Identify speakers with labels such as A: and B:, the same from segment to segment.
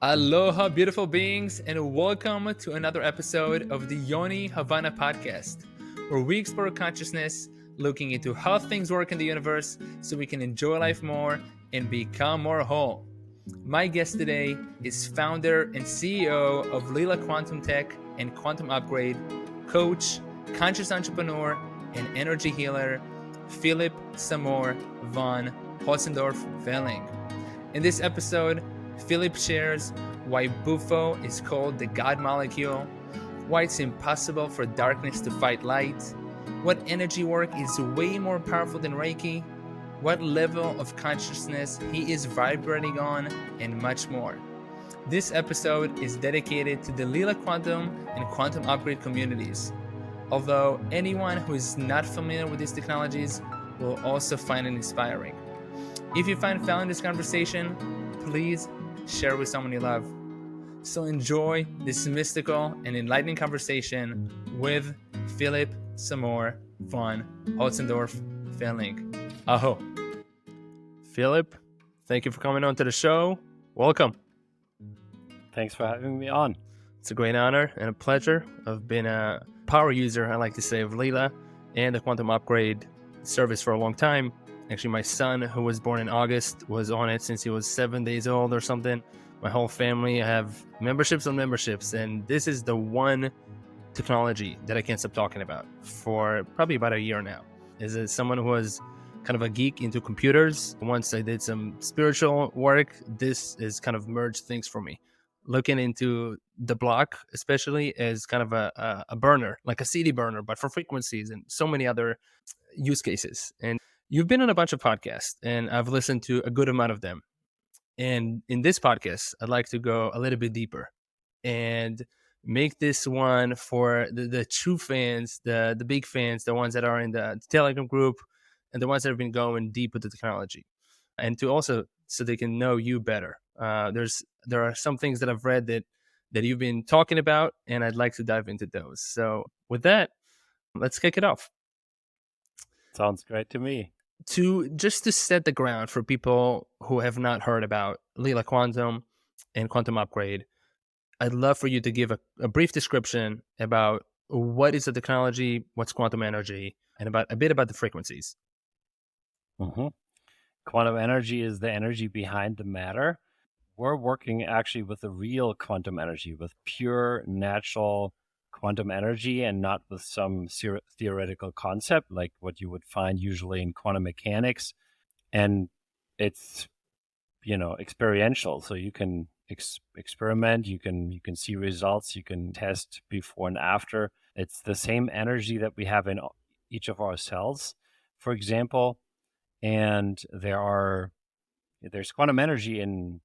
A: Aloha, beautiful beings, and welcome to another episode of the Yoni Havana podcast, where we explore consciousness, looking into how things work in the universe so we can enjoy life more and become more whole. My guest today is founder and CEO of Leela Quantum Tech and Quantum Upgrade, coach, conscious entrepreneur, and energy healer, Philipp Samor von Holtzendorff-Fehling. In this episode, Philipp shares why Bufo is called the God molecule, why it's impossible for darkness to fight light, what energy work is way more powerful than Reiki, what level of consciousness he is vibrating on, and much more. This episode is dedicated to the Leela Quantum and Quantum Upgrade communities, although anyone who is not familiar with these technologies will also find it inspiring. If you find value in this conversation, please share with someone you love. So enjoy this mystical and enlightening conversation with Philipp Samor von Holtzendorff-Fehling. Aho. Philipp, thank you for coming on to the show. Welcome.
B: Thanks for having me on.
A: It's a great honor and a pleasure. I've been a power user, I like to say, of Leela and the Quantum Upgrade service for a long time. Actually, my son, who was born in August, was on it since he was 7 days old or something. My whole family have memberships on memberships, and this is the one technology that I can't stop talking about for probably about a year now. As someone who was kind of a geek into computers, once I did some spiritual work, this has kind of merged things for me. Looking into the block, especially as kind of a burner, like a CD burner, but for frequencies and so many other use cases. And you've been on a bunch of podcasts, and I've listened to a good amount of them. And in this podcast, I'd like to go a little bit deeper and make this one for the true fans, the big fans, the ones that are in the Telegram group, and the ones that have been going deep with the technology. And to also, so they can know you better. There are some things that I've read that you've been talking about, and I'd like to dive into those. So with that, let's kick it off.
B: Sounds great to me.
A: To set the ground for people who have not heard about Leela Quantum and Quantum Upgrade, I'd love for you to give a brief description about what is the technology, what's quantum energy, and a bit about the frequencies.
B: Mm-hmm. Quantum energy is the energy behind the matter. We're working actually with the real quantum energy, with pure natural quantum energy, and not with some theoretical concept like what you would find usually in quantum mechanics. And it's, experiential. So you can experiment, you can see results, you can test before and after. It's the same energy that we have in each of our cells, for example. And there's quantum energy in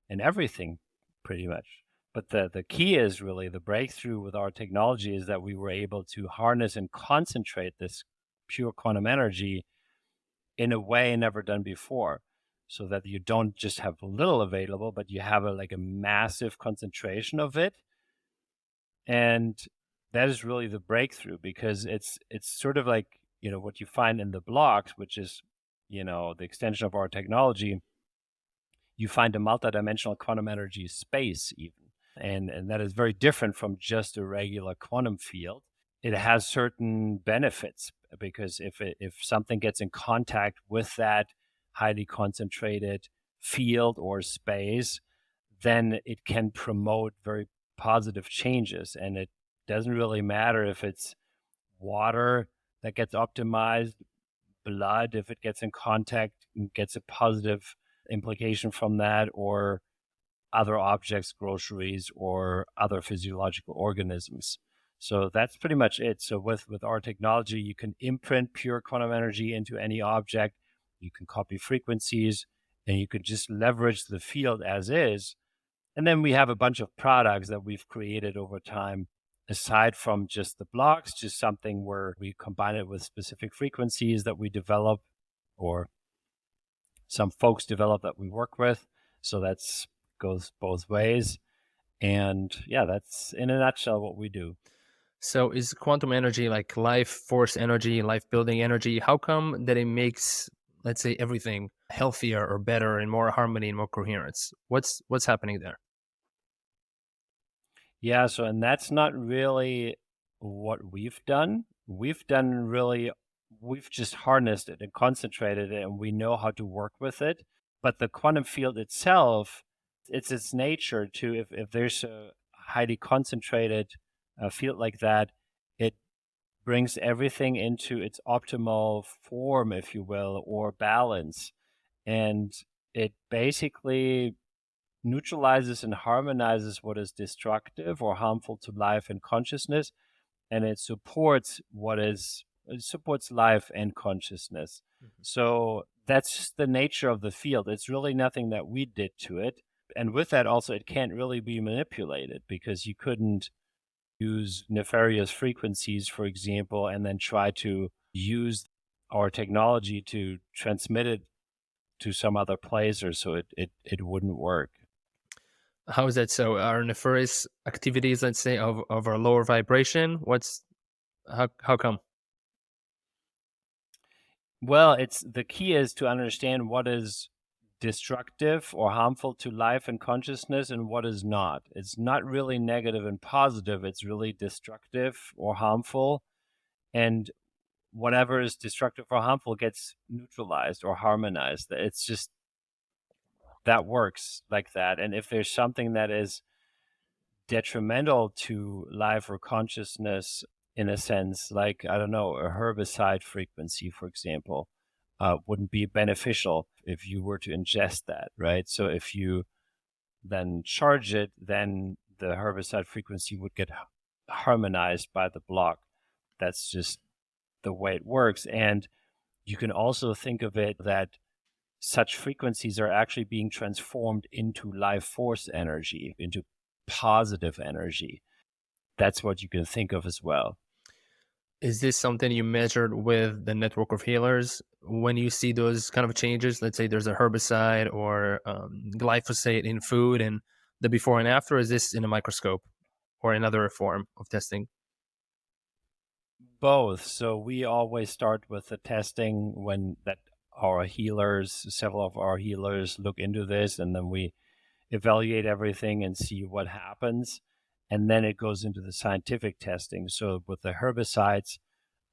B: everything, pretty much. But the key is really the breakthrough with our technology is that we were able to harness and concentrate this pure quantum energy in a way never done before, so that you don't just have little available, but you have a massive concentration of it. And that is really the breakthrough, because it's sort of like, what you find in the blocks, which is, the extension of our technology. You find a multidimensional quantum energy space even. And that is very different from just a regular quantum field. It has certain benefits, because if something gets in contact with that highly concentrated field or space, then it can promote very positive changes. And it doesn't really matter if it's water that gets optimized, blood, if it gets in contact and gets a positive implication from that, or other objects, groceries, or other physiological organisms. So that's pretty much it. So with our technology, you can imprint pure quantum energy into any object, you can copy frequencies, and you can just leverage the field as is. And then we have a bunch of products that we've created over time, aside from just the blocks, just something where we combine it with specific frequencies that we develop, or some folks develop that we work with. So that's goes both ways. And yeah, that's in a nutshell what we do.
A: So is quantum energy like life force energy, life building energy? How come that it makes, let's say, everything healthier or better and more harmony and more coherence? What's happening there?
B: Yeah, so and that's not really what we've done. We've just harnessed it and concentrated it, and we know how to work with it. But the quantum field itself, it's its nature to, if there's a highly concentrated field like that, it brings everything into its optimal form, if you will, or balance. And it basically neutralizes and harmonizes what is destructive or harmful to life and consciousness, and it supports life and consciousness. So that's just the nature of the field. It's really nothing that we did to it. And with that also, it can't really be manipulated, because you couldn't use nefarious frequencies, for example, and then try to use our technology to transmit it to some other place, or so it wouldn't work.
A: How is that so? Are nefarious activities, let's say, of a lower vibration? How come?
B: Well, it's the key is to understand what is destructive or harmful to life and consciousness and what is not. It's not really negative and positive, it's really destructive or harmful. And whatever is destructive or harmful gets neutralized or harmonized. It's just that works like that. And if there's something that is detrimental to life or consciousness, in a sense, like, I don't know, a herbicide frequency, for example, wouldn't be beneficial if you were to ingest that, right? So if you then charge it, then the herbicide frequency would get harmonized by the block. That's just the way it works. And you can also think of it that such frequencies are actually being transformed into life force energy, into positive energy. That's what you can think of as well.
A: Is this something you measured with the network of healers when you see those kind of changes? Let's say there's a herbicide or glyphosate in food, and the before and after. Is this in a microscope or another form of testing?
B: Both. So we always start with the testing when that several of our healers look into this, and then we evaluate everything and see what happens. And then it goes into the scientific testing. So with the herbicides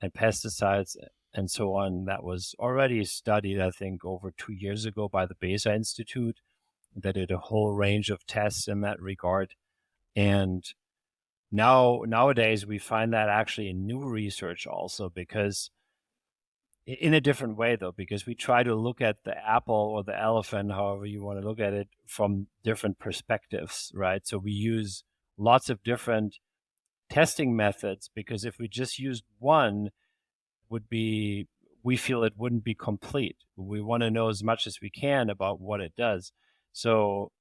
B: and pesticides and so on, that was already studied, I think, over 2 years ago by the Besa Institute. That did a whole range of tests in that regard. And nowadays we find that actually in new research also, because in a different way though, because we try to look at the apple or the elephant, however you want to look at it, from different perspectives, right? So we use lots of different testing methods, because if we just used one, we feel it wouldn't be complete. We want to know as much as we can about what it does. So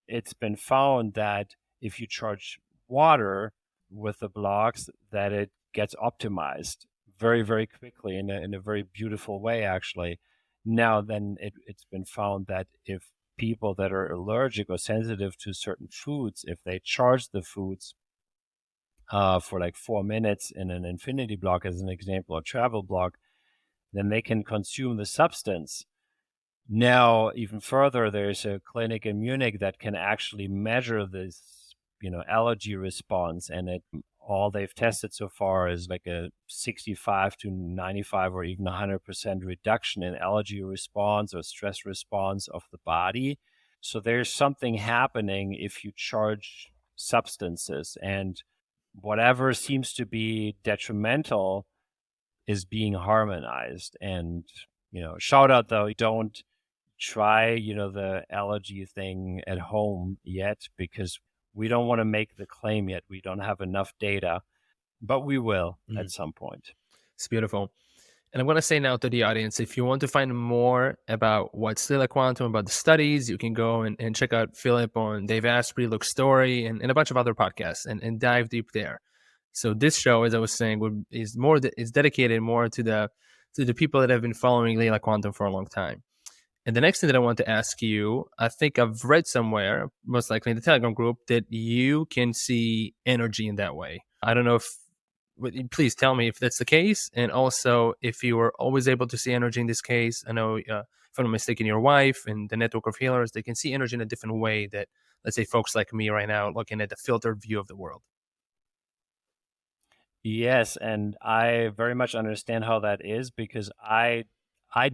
B: it's been found that if you charge water with the blocks, that it gets optimized very, very quickly in a very beautiful way, actually. Now, then it's been found that if people that are allergic or sensitive to certain foods, if they charge the foods for like 4 minutes in an infinity block, as an example, or travel block, then they can consume the substance. Now, even further, there's a clinic in Munich that can actually measure this, allergy response, and all they've tested so far is like a 65 to 95 or even 100% reduction in allergy response or stress response of the body. So there's something happening if you charge substances, and whatever seems to be detrimental is being harmonized. And, shout out though, don't try, the allergy thing at home yet, because we don't want to make the claim yet. We don't have enough data, but we will at some point.
A: It's beautiful. And I'm going to say now to the audience, if you want to find more about what's Leela Quantum, about the studies, you can go and check out Philipp on Dave Asprey, Luke's story, and a bunch of other podcasts and dive deep there. So this show, as I was saying, is dedicated more to the people that have been following Leela Quantum for a long time. And the next thing that I want to ask you, I think I've read somewhere, most likely in the Telegram group, that you can see energy in that way. I don't know if, please tell me if that's the case. And also, if you were always able to see energy in this case. I know, if I'm not mistaken, your wife and the network of healers, they can see energy in a different way that let's say, folks like me right now looking at the filtered view of the world.
B: Yes, and I very much understand how that is because I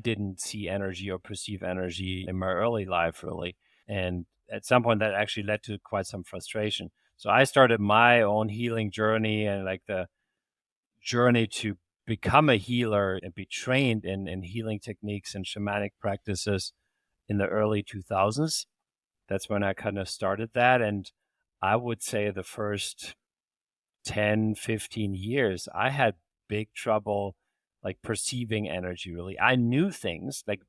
B: didn't see energy or perceive energy in my early life really. And at some point that actually led to quite some frustration. So I started my own healing journey and like the journey to become a healer and be trained in healing techniques and shamanic practices in the early 2000s. That's when I kind of started that. And I would say the first 10, 15 years, I had big trouble like perceiving energy really. I knew things like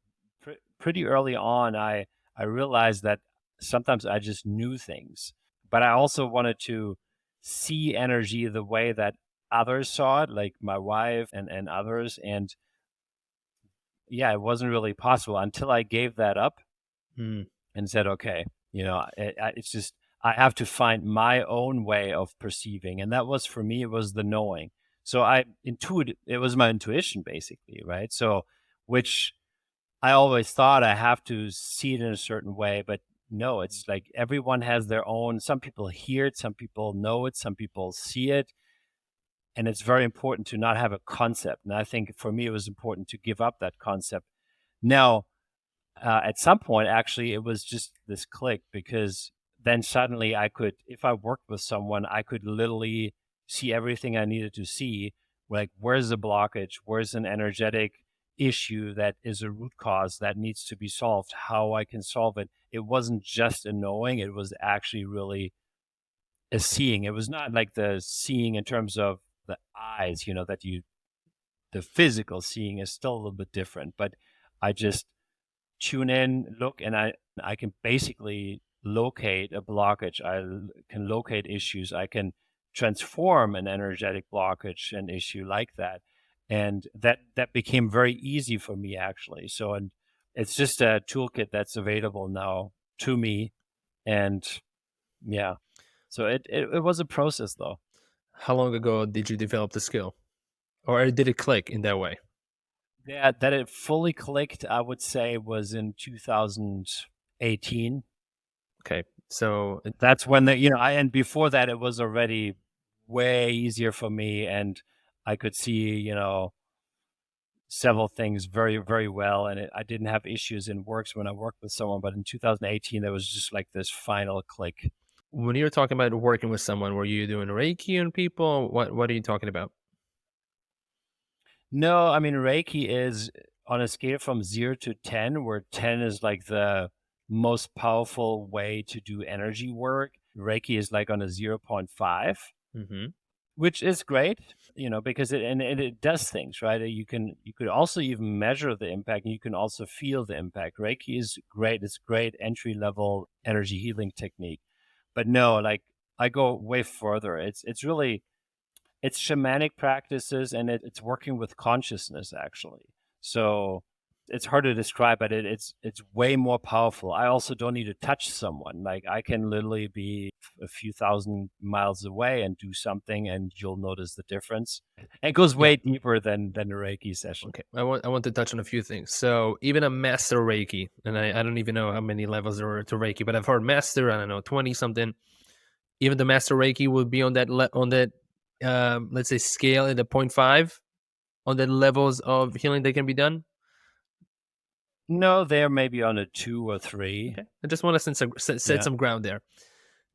B: pretty early on. I realized that sometimes I just knew things, but I also wanted to see energy the way that others saw it, like my wife and others. And yeah, it wasn't really possible until I gave that up
A: Mm.
B: and said, okay, it's just, I have to find my own way of perceiving. And that was for me, it was the knowing. So it was my intuition basically, right? So, which I always thought I have to see it in a certain way, but no, it's like everyone has their own. Some people hear it, some people know it, some people see it. And it's very important to not have a concept. And I think for me, it was important to give up that concept. Now, at some point, actually, it was just this click because then suddenly I could, if I worked with someone, I could literally see everything I needed to see. Like, where's the blockage? Where's an energetic issue that is a root cause that needs to be solved? How I can solve it? It wasn't just a knowing, it was actually really a seeing. It was not like the seeing in terms of the eyes, the physical seeing is still a little bit different, but I just tune in, look, and I can basically locate a blockage. Can locate issues. I can transform an energetic blockage, an issue like that, and that became very easy for me actually. So, and it's just a toolkit that's available now to me, and yeah. So it was a process though.
A: How long ago did you develop the skill, or did it click in that way?
B: Yeah, that it fully clicked, I would say, was in 2018.
A: Okay, so
B: That's when and before that, it was already way easier for me, and I could see, several things very, very well, and I didn't have issues in works when I worked with someone. But in 2018, there was just like this final click.
A: when you're talking about working with someone, were you doing Reiki on people? What are you talking about?
B: No, I mean Reiki is on a scale from 0 to 10, where 10 is like the most powerful way to do energy work. Reiki is like on a 0.5,
A: Mm-hmm.
B: which is great, because it does things, right? You could also even measure the impact, and you can also feel the impact. Reiki is great. It's great entry level energy healing technique. But no, like I go way further. It's shamanic practices, and it's working with consciousness actually. So it's hard to describe, but it's way more powerful. I also don't need to touch someone. Like I can literally be a few thousand miles away and do something, and you'll notice the difference. It goes
A: Yeah.
B: way deeper than a Reiki session.
A: Okay. I want to touch on a few things. So even a master Reiki, and I don't even know how many levels there are to Reiki, but I've heard master, I don't know, 20 something. Even the master Reiki would be on that let's say scale at the 0.5 on the levels of healing that can be done.
B: No, they're maybe on a 2 or 3.
A: Okay. I just want to set
B: Yeah.
A: some ground there.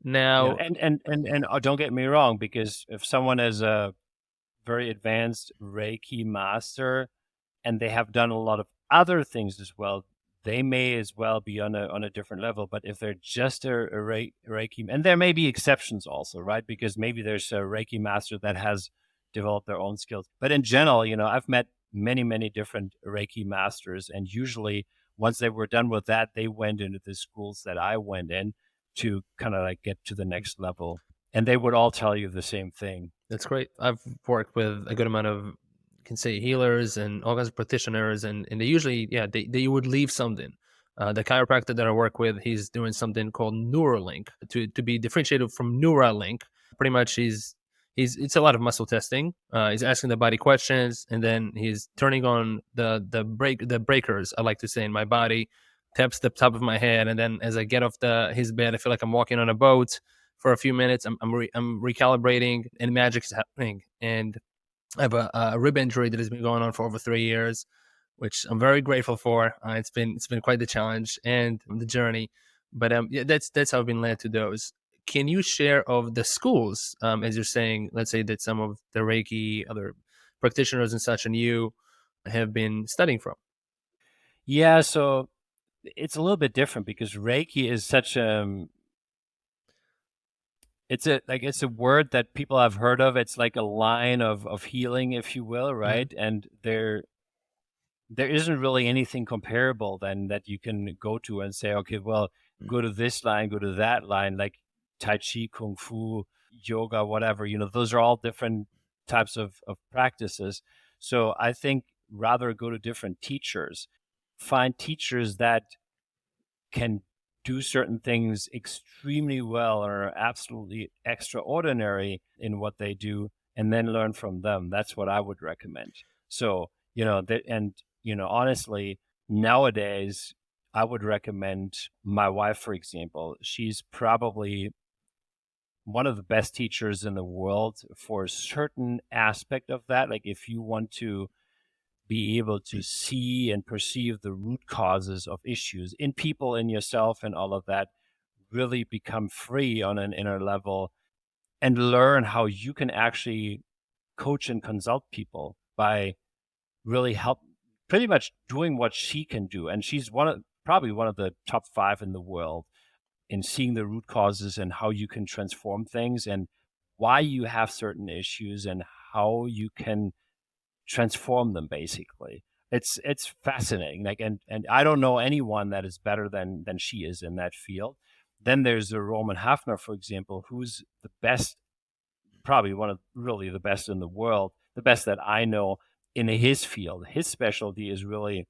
B: Yeah.
A: Now,
B: And don't get me wrong, because if someone is a very advanced Reiki master and they have done a lot of other things as well, they may as well be on a different level. But if they're just a Reiki, and there may be exceptions also, right? Because maybe there's a Reiki master that has developed their own skills. But in general, I've met many, many different Reiki masters, and usually once they were done with that, they went into the schools that I went in to kind of like get to the next level. And they would all tell you the same thing.
A: that's great. I've worked with a good amount of, you can say, healers and all kinds of practitioners, and they usually, yeah, they would leave something. The chiropractor that I work with, he's doing something called Neuralink to be differentiated from Neuralink. Pretty much, he's it's a lot of muscle testing. He's asking the body questions, and then he's turning on the breakers, I like to say, in my body, taps the top of my head, and then as I get off his bed, I feel like I'm walking on a boat for a few minutes. I'm recalibrating, and magic is happening. And I have a rib injury that has been going on for over 3 years, which I'm very grateful for. It's been quite the challenge and the journey, but yeah, that's how I've been led to those. Can you share of the schools, as you're saying? Let's say that some of the Reiki, other practitioners and such, and you have been studying from.
B: Yeah, so it's a little bit different because Reiki is such it's a word that people have heard of. It's like a line of healing, if you will,
A: Mm-hmm.
B: right? And there isn't really anything comparable then that you can go to and say, okay, well, go to this line, go to that line, like Tai Chi, Kung Fu, yoga, whatever. Those are all different types of practices. So I think rather go to different teachers, find teachers that can do certain things extremely well or are absolutely extraordinary in what they do, and then learn from them. That's what I would recommend. So, honestly, nowadays, I would recommend my wife, for example. She's probably one of the best teachers in the world for a certain aspect of that. Like, if you want to be able to see and perceive the root causes of issues in people, in yourself, and all of that, really become free on an inner level and learn how you can actually coach and consult people by really help pretty much doing what she can do. And she's probably one of the top 5 in the world in seeing the root causes and how you can transform things and why you have certain issues and how you can transform them, basically. It's fascinating. Like, and I don't know anyone that is better than she is in that field. Then there's a Roman Hafner, for example, who's the best, probably one of really the best in the world, the best that I know in his field. His specialty is really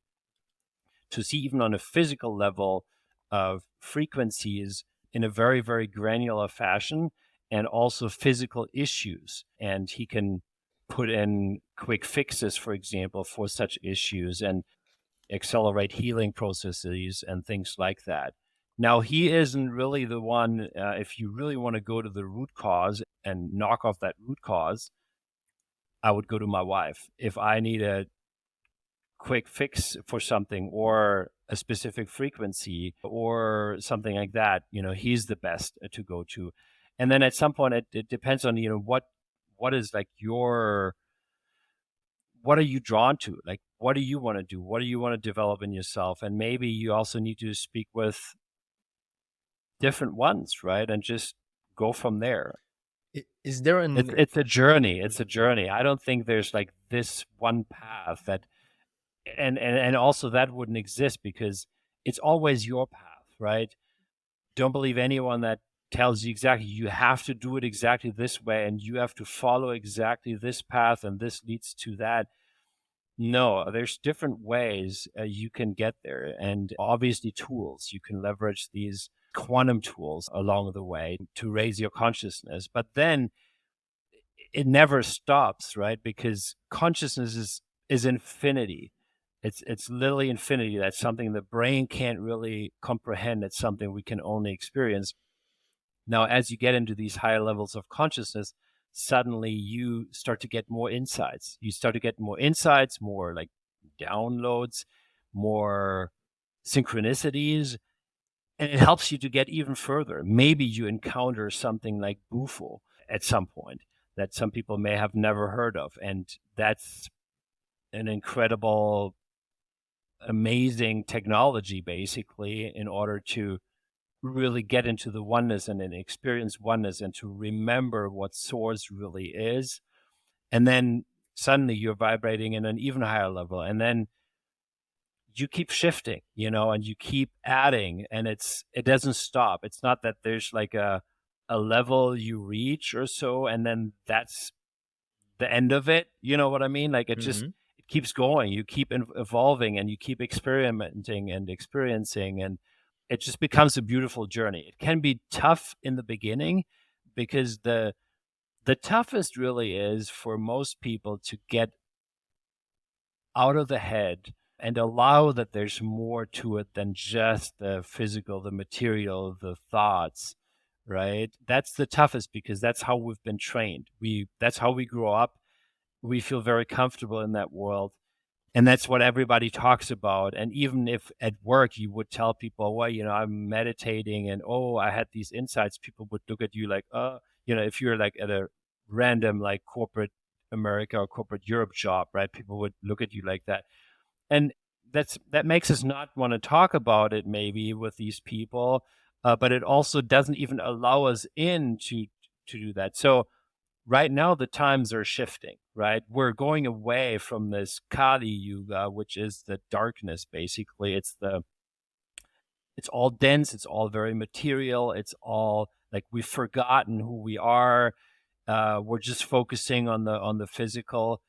B: to see, even on a physical level, of frequencies in a very, very granular fashion, and also physical issues. And he can put in quick fixes, for example, for such issues, and accelerate healing processes and things like that. Now, he isn't really the one, if you really want to go to the root cause and knock off that root cause, I would go to my wife. If I need a quick fix for something or a specific frequency or something like that, he's the best to go to. And then at some point, it depends on, what is like what are you drawn to? Like, what do you want to do? What do you want to develop in yourself? And maybe you also need to speak with different ones, right? And just go from there.
A: Is there
B: It's a journey. It's a journey. I don't think there's like this one path that, and also that wouldn't exist because it's always your path, right? Don't believe anyone that tells you exactly you have to do it exactly this way and you have to follow exactly this path and this leads to that. No, there's different ways you can get there, and obviously tools. You can leverage these quantum tools along the way to raise your consciousness. But then it never stops, right? Because consciousness is infinity. It's literally infinity. That's something the brain can't really comprehend. It's something we can only experience. Now, as you get into these higher levels of consciousness, suddenly you start to get more insights. You start to get more insights, more like downloads, more synchronicities, and it helps you to get even further. Maybe you encounter something like Bufo at some point that some people may have never heard of. And that's an incredible, amazing technology, basically, in order to really get into the oneness and then experience oneness and to remember what source really is. And then suddenly you're vibrating in an even higher level. And then you keep shifting, and you keep adding, and it doesn't stop. It's not that there's like a level you reach or so, and then that's the end of it. You know what I mean? Like
A: Mhm.
B: it keeps going. You keep evolving and you keep experimenting and experiencing, and it just becomes a beautiful journey. It can be tough in the beginning because the toughest really is for most people to get out of the head and allow that there's more to it than just the physical, the material, the thoughts, right? That's the toughest because that's how we've been trained. That's how we grow up. We feel very comfortable in that world. And that's what everybody talks about. And even if at work you would tell people, well, I'm meditating and I had these insights, people would look at you like, if you're like at a random like corporate America or corporate Europe job, right? People would look at you like that. And that makes us not want to talk about it maybe with these people, but it also doesn't even allow us in to do that. So right now the times are shifting, right? We're going away from this Kali Yuga, which is the darkness. Basically, it's all dense, it's all very material, it's all like we've forgotten who we are. We're just focusing on the physical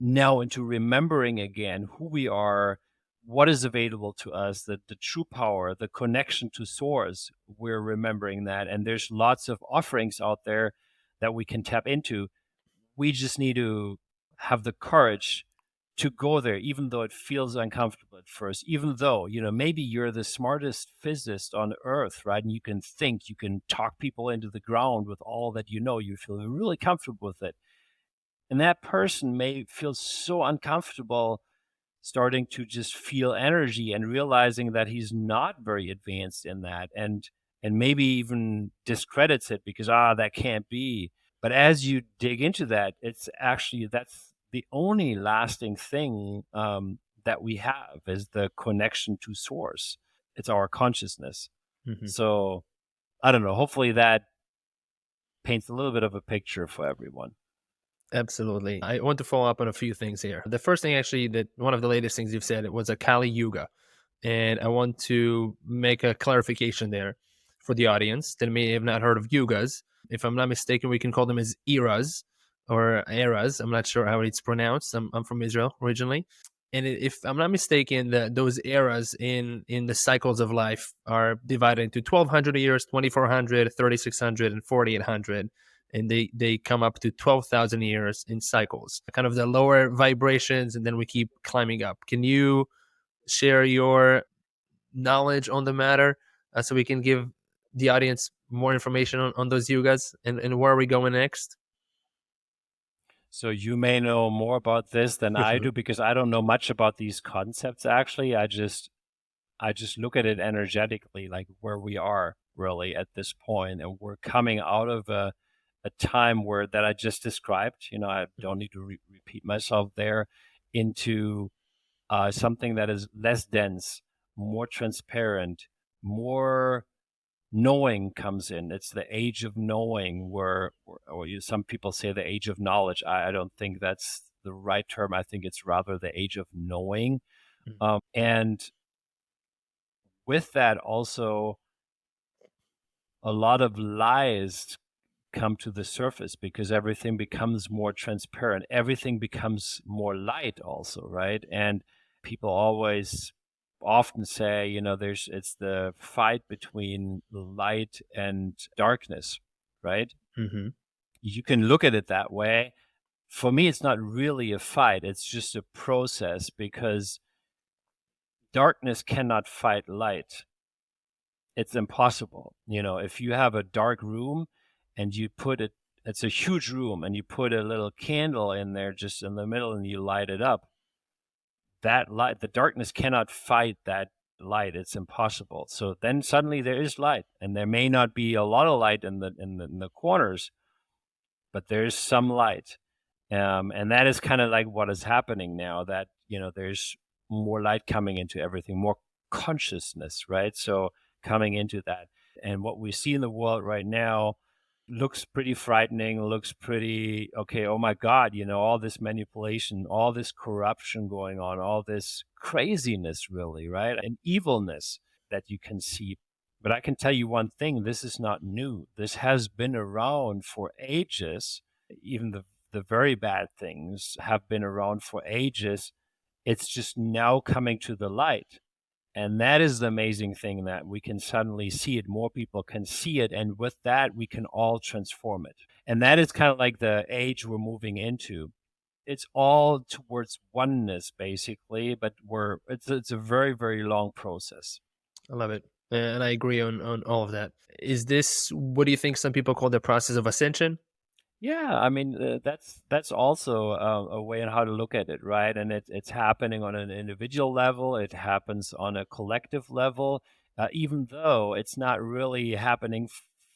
B: now, into remembering again who we are, what is available to us, the true power, the connection to source. We're remembering that, and there's lots of offerings out there that we can tap into. We just need to have the courage to go there, even though it feels uncomfortable at first, even though, maybe you're the smartest physicist on earth, right? And you can think, you can talk people into the ground with all that you feel really comfortable with it. And that person may feel so uncomfortable starting to just feel energy and realizing that he's not very advanced in that, and maybe even discredits it because that can't be. But as you dig into that, it's actually that's the only lasting thing that we have is the connection to source. It's our consciousness.
A: Mm-hmm.
B: So I don't know. Hopefully that paints a little bit of a picture for everyone.
A: Absolutely. I want to follow up on a few things here. The first thing, actually, that one of the latest things you've said was a Kali Yuga. And I want to make a clarification there for the audience that may have not heard of yugas. If I'm not mistaken, we can call them as eras or eras. I'm not sure how it's pronounced. I'm from Israel originally. And if I'm not mistaken, those eras in the cycles of life are divided into 1200 years, 2400, 3600, and 4800. And they come up to 12,000 years in cycles, kind of the lower vibrations, and then we keep climbing up. Can you share your knowledge on the matter so we can give the audience more information on those yugas and where are we going next?
B: So you may know more about this than I do because I don't know much about these concepts actually. I just look at it energetically, like where we are really at this point, and we're coming out of a time where that I just described. I don't need to repeat myself there, into something that is less dense, more transparent, more knowing comes in. It's the age of knowing, some people say the age of knowledge. I don't think that's the right term. I think it's rather the age of knowing. And with that also a lot of lies come to the surface because everything becomes more transparent. Everything becomes more light also, right? And people always often say, it's the fight between light and darkness, right?
A: Mm-hmm.
B: You can look at it that way. For me, it's not really a fight. It's just a process because darkness cannot fight light. It's impossible. If you have a dark room and you it's a huge room, and you put a little candle in there just in the middle and you light it up, that light, the darkness cannot fight that light. It's impossible. So then suddenly there is light, and there may not be a lot of light in the corners, but there's some light. And that is kind of like what is happening now, that, there's more light coming into everything, more consciousness, right? So coming into that. And what we see in the world right now looks pretty frightening, looks pretty, okay, oh my God, all this manipulation, all this corruption going on, all this craziness really, right? And evilness that you can see. But I can tell you one thing, this is not new. This has been around for ages. Even the very bad things have been around for ages. It's just now coming to the light. And that is the amazing thing, that we can suddenly see it. More people can see it. And with that, we can all transform it. And that is kind of like the age we're moving into. it's all towards oneness basically, but it's a very, very long process.
A: I love it. And I agree on all of that. Is this, what do you think some people call the process of ascension?
B: Yeah, I mean that's also a way on how to look at it, right? And it's happening on an individual level. It happens on a collective level, even though it's not really happening.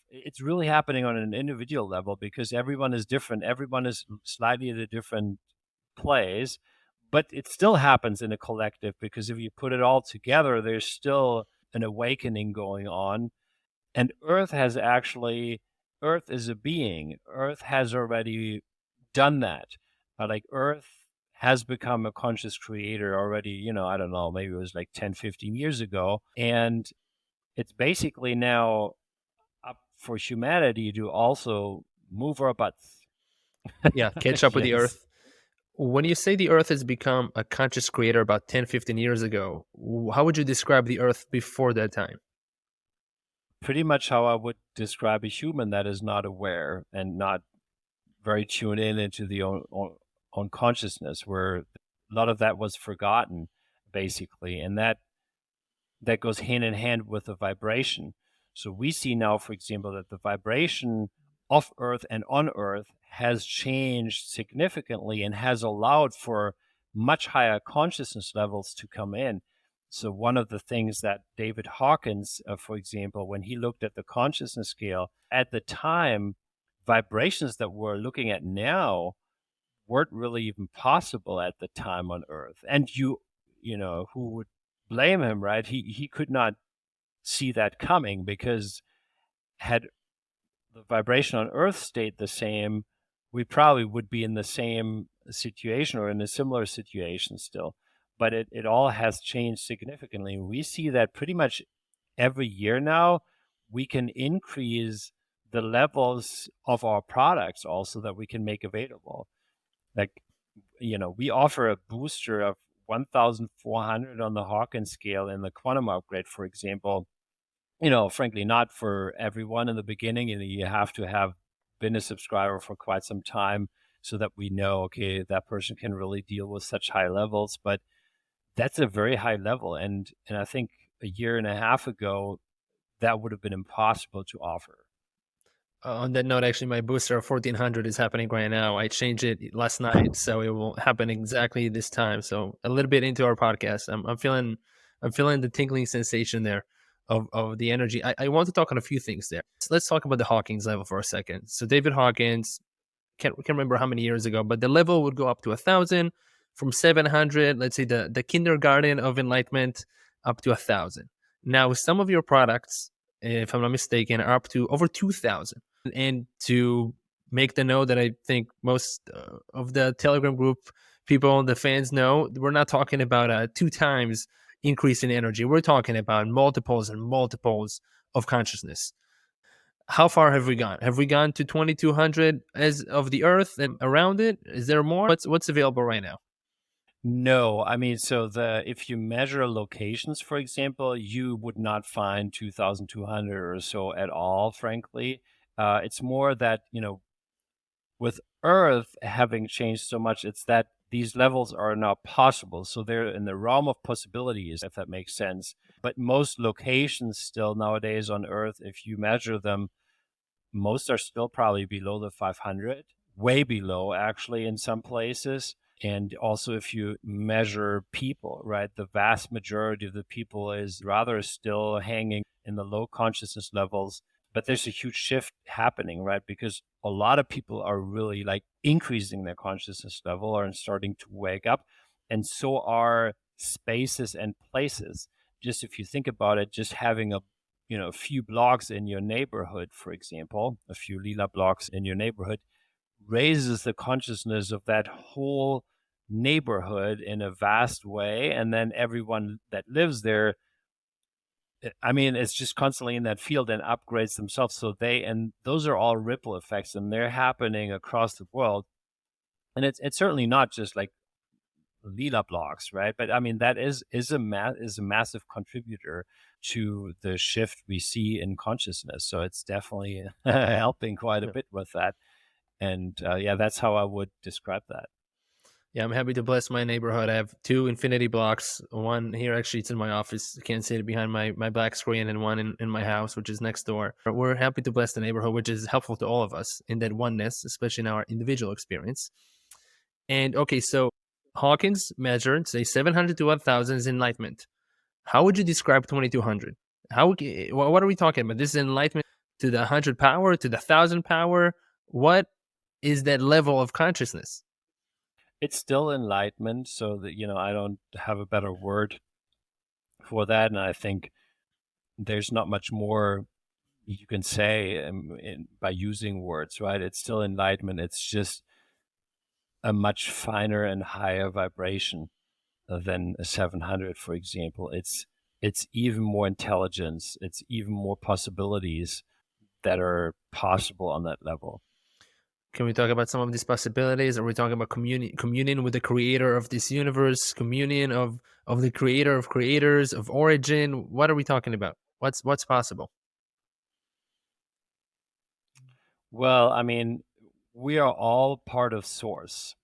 B: It's really happening on an individual level because everyone is different. Everyone is slightly at a different place, but it still happens in a collective because if you put it all together, there's still an awakening going on. And Earth is a being. Earth has already done that. Like Earth has become a conscious creator already, I don't know, maybe it was like 10, 15 years ago. And it's basically now up for humanity to also move our butts.
A: Yeah, catch up with the
B: Yes.
A: earth. When you say the earth has become a conscious creator about 10, 15 years ago, how would you describe the earth before that time?
B: Pretty much how I would describe a human that is not aware and not very tuned in into the own consciousness, where a lot of that was forgotten, basically, and that goes hand in hand with the vibration. So we see now, for example, that the vibration of Earth and on Earth has changed significantly and has allowed for much higher consciousness levels to come in. So one of the things that David Hawkins, for example, when he looked at the consciousness scale at the time, vibrations that we're looking at now weren't really even possible at the time on Earth. And who would blame him, right? He could not see that coming because had the vibration on Earth stayed the same, we probably would be in the same situation or in a similar situation still. But it all has changed significantly. We see that pretty much every year now, we can increase the levels of our products also that we can make available. Like, we offer a booster of 1,400 on the Hawkins scale in the quantum upgrade, for example. Frankly, not for everyone in the beginning. You have to have been a subscriber for quite some time so that we know, okay, that person can really deal with such high levels. But that's a very high level. And I think a year and a half ago, that would have been impossible to offer.
A: On that note, actually, my booster of 1400 is happening right now. I changed it last night, so it will happen exactly this time. So a little bit into our podcast, I'm feeling the tingling sensation there of the energy. I want to talk on a few things there. So let's talk about the Hawkings level for a second. So David Hawkins, can't remember how many years ago, but the level would go up to 1,000, from 700. Let's say the kindergarten of enlightenment up to 1,000. Now, some of your products, if I'm not mistaken, are up to over 2,000. And to make the note that I think most of the Telegram group people, the fans know, we're not talking about a 2 times increase in energy. We're talking about multiples and multiples of consciousness. How far have we gone? Have we gone to 2,200 as of the Earth and around it? Is there more? What's available right now?
B: No, I mean, so if you measure locations, for example, you would not find 2,200 or so at all, frankly. It's more that, with Earth having changed so much, it's that these levels are now possible. So they're in the realm of possibilities, if that makes sense. But most locations still nowadays on Earth, if you measure them, most are still probably below the 500, way below actually in some places. And also, if you measure people, right, the vast majority of the people is rather still hanging in the low consciousness levels. But there's a huge shift happening, right? Because a lot of people are really like increasing their consciousness level and starting to wake up. And so are spaces and places. Just if you think about it, just having a few blocks in your neighborhood, for example, a few Leela blocks in your neighborhood, raises the consciousness of that whole neighborhood in a vast way. And then everyone that lives there, I mean, it's just constantly in that field and upgrades themselves. And those are all ripple effects and they're happening across the world. And it's certainly not just like Leela blocks, right? But I mean, that is a massive contributor to the shift we see in consciousness. So it's definitely helping quite a bit with that. And yeah, that's how I would describe that.
A: Yeah, I'm happy to bless my neighborhood. I have 2 infinity blocks. One here, actually, it's in my office. You can't see it behind my black screen, and one in my house, which is next door. We're happy to bless the neighborhood, which is helpful to all of us in that oneness, especially in our individual experience. And okay, so Hawkins measured, say, 700 to 1,000 is enlightenment. How would you describe 2,200? What are we talking about? This is enlightenment to the 100 power, to the 1,000 power? What is that level of consciousness?
B: It's still enlightenment, so that, I don't have a better word for that. And I think there's not much more you can say by using words, right? It's still enlightenment. It's just a much finer and higher vibration than a 700, for example. It's even more intelligence. It's even more possibilities that are possible on that level.
A: Can we talk about some of these possibilities? Are we talking about communion with the creator of this universe, communion of the creator of creators, of origin? What are we talking about? What's possible?
B: Well, I mean, we are all part of Source,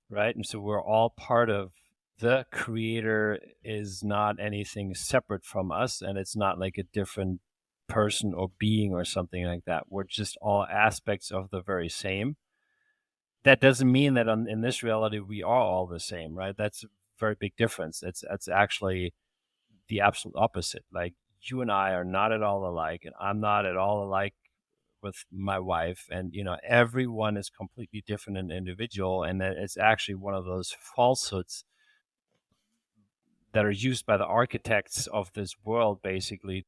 B: right? And so we're all part of the creator is not anything separate from us, and it's not like a different person or being or something like that. We're just all aspects of the very same. That doesn't mean that in this reality we are all the same, right? That's a very big difference. It's actually the absolute opposite. Like, you and I are not at all alike, and I'm not at all alike with my wife, and everyone is completely different and individual, and that it's actually one of those falsehoods that are used by the architects of this world, basically,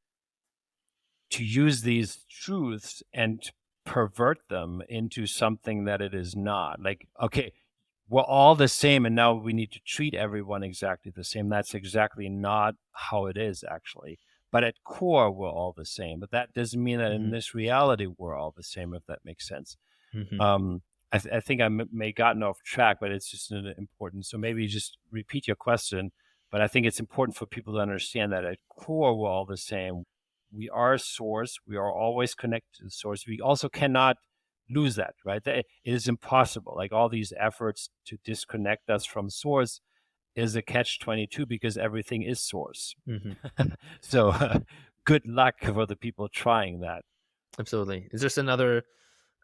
B: to use these truths and pervert them into something that it is not. Like, okay, we're all the same, and now we need to treat everyone exactly the same. That's exactly not how it is, actually. But at core, we're all the same. But that doesn't mean that in this reality, we're all the same, if that makes sense.
A: Mm-hmm.
B: I think I may gotten off track, but it's just important. So maybe just repeat your question. But I think it's important for people to understand that at core, we're all the same. We are Source. We are always connected to the Source. We also cannot lose that, right? It is impossible. Like, all these efforts to disconnect us from Source is a catch-22 because everything is Source.
A: Mm-hmm.
B: So good luck for the people trying that.
A: Absolutely. It's just another,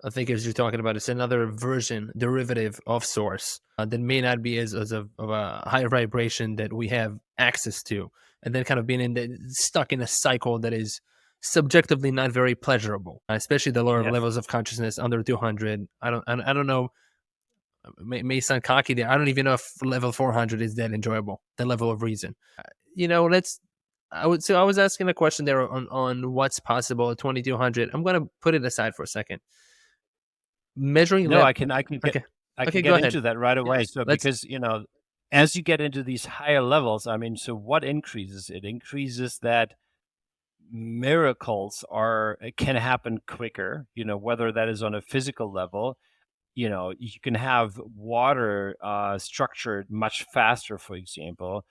A: I think, as you're talking about, it's another version, derivative of Source that may not be of a higher vibration that we have access to, and then kind of being stuck in a cycle that is subjectively not very pleasurable, especially the lower levels of consciousness under 200. I don't know. May sound cocky there. I don't even know if level 400 is that enjoyable. The level of reason. Let's. I was asking a question there on what's possible at 2200. I'm gonna put it aside for a second. Measuring
B: No,
A: level.
B: I can get
A: Okay.
B: I
A: Okay,
B: can
A: go
B: get
A: ahead.
B: into that right away.
A: Yeah,
B: So
A: let's.
B: because, as you get into these higher levels, I mean, so what increases? It increases that miracles can happen quicker, whether that is on a physical level. You can have water structured much faster, for example.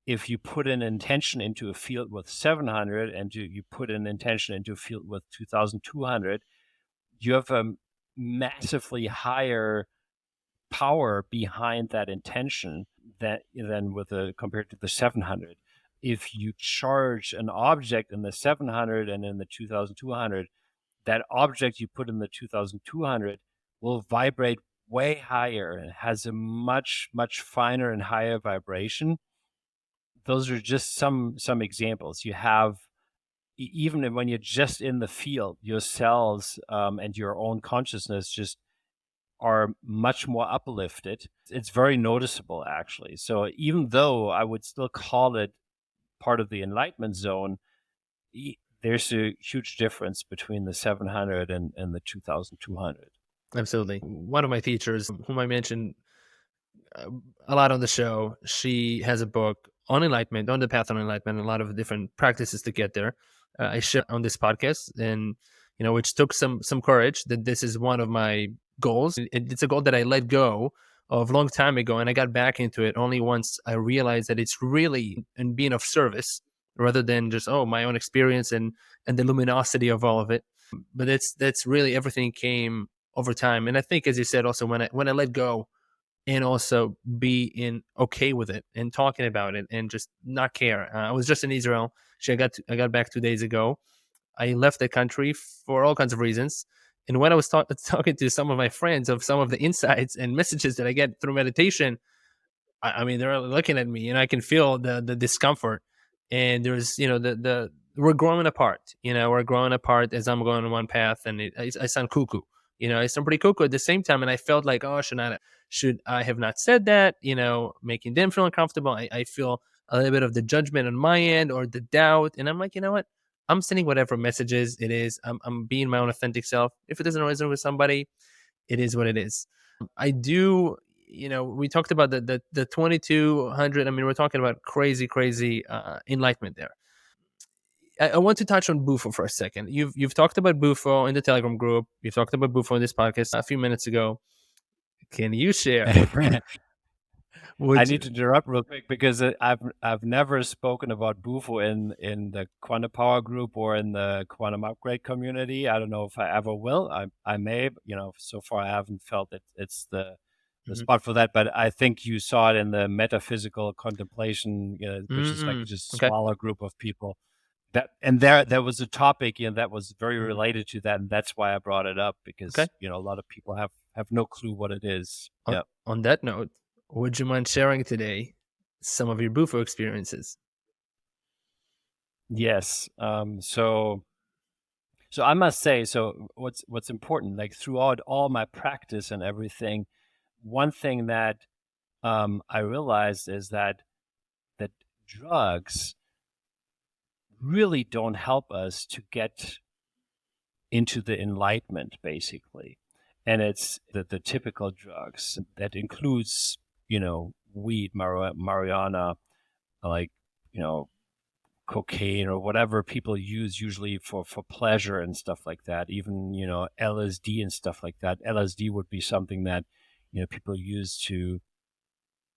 B: If you put an intention into a field with 700 and you put an intention into a field with 2200, you have a massively higher power behind that intention than compared to the 700. If you charge an object in the 700 and in the 2200, that object you put in the 2200 will vibrate way higher and has a much finer and higher vibration. Those are just some examples. You have, even when you're just in the field, your cells and your own consciousness just are much more uplifted. It's very noticeable, actually. So even though I would still call it part of the enlightenment zone, there's a huge difference between the 700 and the 2200.
A: Absolutely. One of my teachers, whom I mentioned a lot on the show, she has a book on enlightenment, on the path on enlightenment, a lot of different practices to get there. I share on this podcast, and which took some courage. That this is one of my goals. It's a goal that I let go of a long time ago, and I got back into it only once I realized that it's really in being of service rather than just my own experience and the luminosity of all of it. But that's really everything came over time. And I think, as you said, also when I let go and also be okay with it and talking about it and just not care. I was just in Israel. I got back 2 days ago. I left the country for all kinds of reasons. And when I was talking to some of my friends of some of the insights and messages that I get through meditation, I mean, they're looking at me, and I can feel the discomfort. And there's, the we're growing apart. We're growing apart as I'm going on one path, and I sound cuckoo. I sound pretty cuckoo at the same time, and I felt like, oh, should I have not said that? Making them feel uncomfortable. I feel a little bit of the judgment on my end or the doubt, and I'm like, you know what? I'm sending whatever messages it is. I'm being my own authentic self. If it doesn't resonate with somebody, it is what it is. I do, we talked about the 2200. I mean, we're talking about crazy enlightenment there. I want to touch on Bufo for a second. You've talked about Bufo in the Telegram group. You've talked about Bufo in this podcast a few minutes ago. Can you share?
B: I need to interrupt real quick because I've never spoken about Bufo in the quantum power group or in the quantum upgrade community. I don't know if I ever will. I may, so far I haven't felt that it's the spot for that, but I think you saw it in the metaphysical contemplation, which is like just a smaller group of people. There was a topic, that was very related to that, and that's why I brought it up because a lot of people have no clue what it is.
A: On that note, would you mind sharing today some of your Bufo experiences?
B: Yes. So I must say, what's important, like throughout all my practice and everything, one thing that I realized is that drugs really don't help us to get into the enlightenment, basically. And it's the typical drugs that includes, weed, marijuana, like, cocaine or whatever people use usually for pleasure and stuff like that. Even, LSD and stuff like that. LSD would be something that, people use to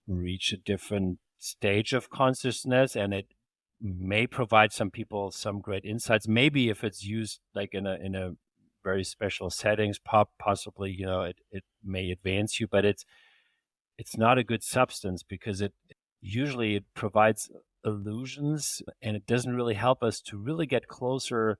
B: reach a different stage of consciousness, and it may provide some people some great insights. Maybe if it's used like in a very special settings, possibly, it may advance you, but it's not a good substance because it provides illusions, and it doesn't really help us to really get closer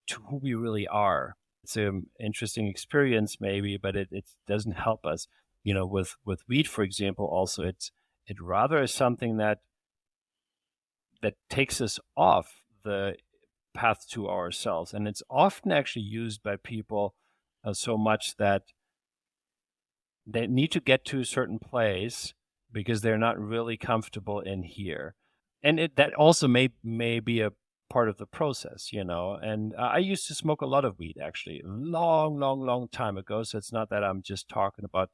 B: to who we really are. It's an interesting experience maybe, but it doesn't help us. With weed, for example, also it rather is something that takes us off the path to ourselves. And it's often actually used by people so much that they need to get to a certain place because they're not really comfortable in here. And that also may be a part of the process, And I used to smoke a lot of weed, actually, long time ago. So it's not that I'm just talking about